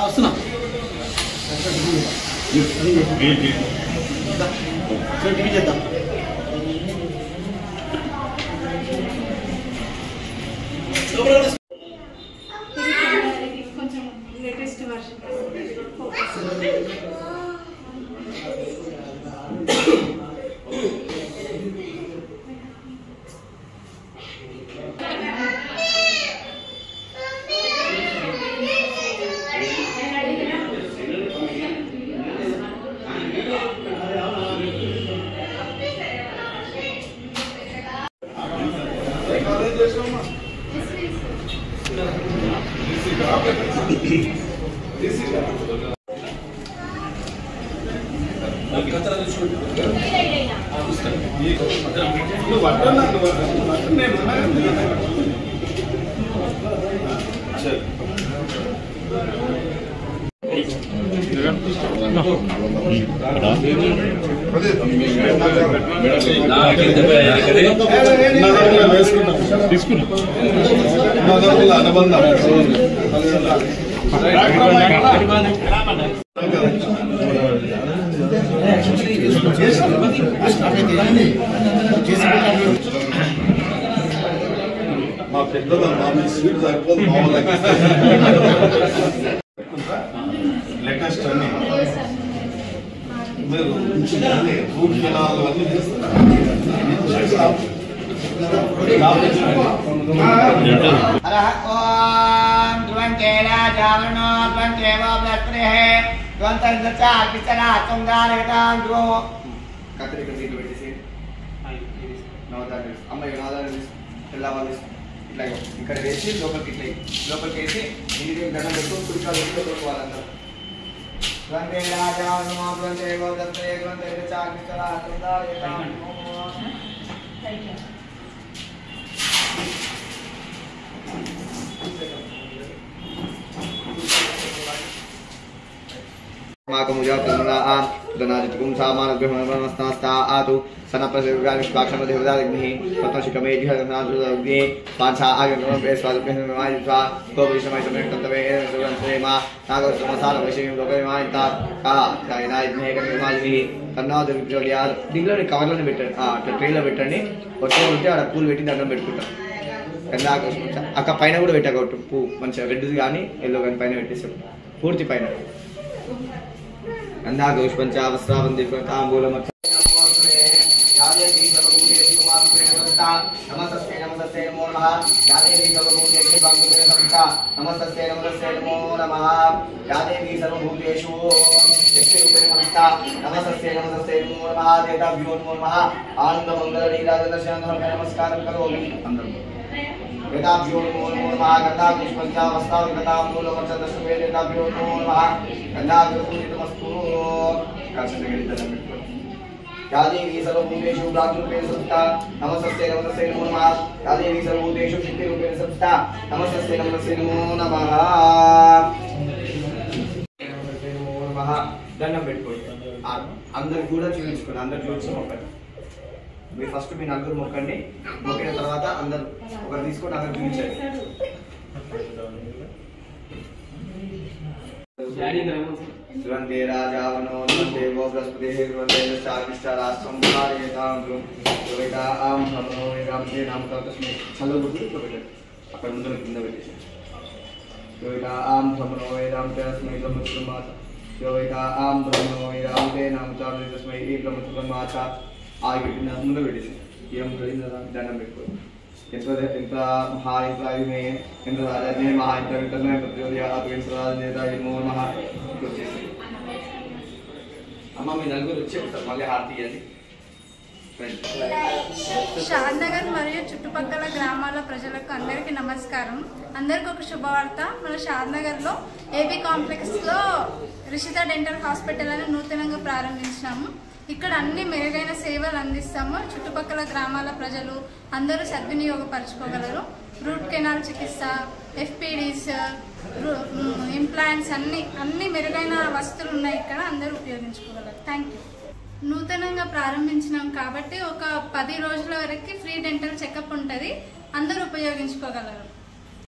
వస్తున్నా టీవీ చేద్దాం. కొంచెం లేటెస్ట్ వర్షన్ మా పెద్దలు మా స్వీట్ సరిపోదు లేటెస్ట్ అన్ని మీరు రూట్ కెనాల్ అన్ని చేస్తారు. ఇట్లా ఇక్కడ వేసి లోపలికి వేసి ఇంటికి దండం పెట్టుకుని కుడికాలు పెట్టుకోవాలి వాళ్ళందరూ. आतु सनप्रसिद्धाक्षमदेवदाग्निः पत्नशिकमेधिहरनादुर्गे पांसा आगमनमे स्वादुपेहमायित्वा कोपरिशमयसमेतन्तवे सुगन्धेमा नागसमसारवैशेयं लोकयमायिता का कायनायिनेकमिमालिः तन्नादुर्जोलियार दिग्गलो కవర్లను పెట్టండి అట్లా ట్రేలో పెట్టండి కొట్టే ఉంటే ఆడ పూలు పెట్టి దండం పెట్టుకుంటాం గంధాక అక్క పైన కూడా పెట్టగొట్టు పువ్వు మంచిగా రెడ్ కానీ ఎల్లో కానీ పైన పెట్టేసాం పూర్తి పైన गंधा गौष्पंचावस्त्रावंदी तांबूलम नमस्ते नमस्ते नमो नमः यादेवी सर्वभूतेषु नमस्ते नमस्ते नमो नमः यादेवी सर्वभूतेषु शक्तिरूपेण नमस्ते नमस्ते नमस्ते नमो नमः देवताभ्यो नमो नमः आनंद मंगल लीलादर्शन नमस्कारं करोमि वेदाभ्यो नमो नमः गंधा गौष्पंचावस्त्रावंदी देवताभ्यो नमो नमः गंधा गौष्पंचावस्त्रावंदी यादेवी सर्वभूतेषु ब्राह्मणरूपेण संस्था नमस्ते नमस्ते नमो नमः यादेवी सर्वभूतेषु शक्तिरूपेण संस्था नमस्ते नमस्ते नमो नमः దండం పెట్టుకోండి అందరు కూడా చూపించుకోండి అందరు చూపించి మొక్కండి మీరు ఫస్ట్ మీ నలుగురు మొక్కండి మొక్కిన తర్వాత అందరు ఒకరు తీసుకొని అందరు చూపించండి ध्रुवन्ते राजावनो देवो बृहस्पतिः ध्रुवन्ते चारिष्टाराष्ट्रं भारयेतां ध्रुवैतां भ्रमणो वेदां तेनां तस्मै छलबुद्धि प्रकटते అక్కడ ముందు కింద పెట్టేసి ध्रुवैतां भ्रमणो वेदां तस्मै ब्रह्मचर्यमाच ध्रुवैतां भ्रमणो वेदां तेनां तस्मै ब्रह्मचर्यमाच ఆగి పెట్టిన ముందు పెట్టేసి ఏం జరిగిందా దండం పెట్టుకోండి ఎంత మహా ఇంద్రాయుమే ఇంద్రరాజనే మహా ఇంద్రవితమే ప్రచోదయాత్ ఇంద్రరాజనేతాయ నమో నమః వచ్చేసి అమ్మ మీ నలుగురు వచ్చేస్తారు మళ్ళీ హారతి ఇవ్వండి. షాద్నగర్ మరియు చుట్టుపక్కల గ్రామాల ప్రజలకు అందరికీ నమస్కారం. అందరికీ ఒక శుభవార్త. మన షాద్నగర్లో ఏబీ కాంప్లెక్స్లో రిషిత డెంటల్ హాస్పిటల్ అని నూతనంగా ప్రారంభించినాము. ఇక్కడ అన్ని మెరుగైన సేవలు అందిస్తాము. చుట్టుపక్కల గ్రామాల ప్రజలు అందరూ సద్వినియోగపరచుకోగలరు. రూట్ కెనాల్ చికిత్స, ఎఫ్పిడీస్, ఇంప్లాంట్స్ అన్ని మెరుగైన వస్తువులు ఉన్నాయి ఇక్కడ, అందరూ ఉపయోగించుకోగలరు. Thank you. నూతనంగా ప్రారంభించినాం కాబట్టి ఒక 10 రోజుల వరకు ఫ్రీ డెంటల్ చెకప్ ఉంటుంది, అందరూ ఉపయోగించుకోగలరు.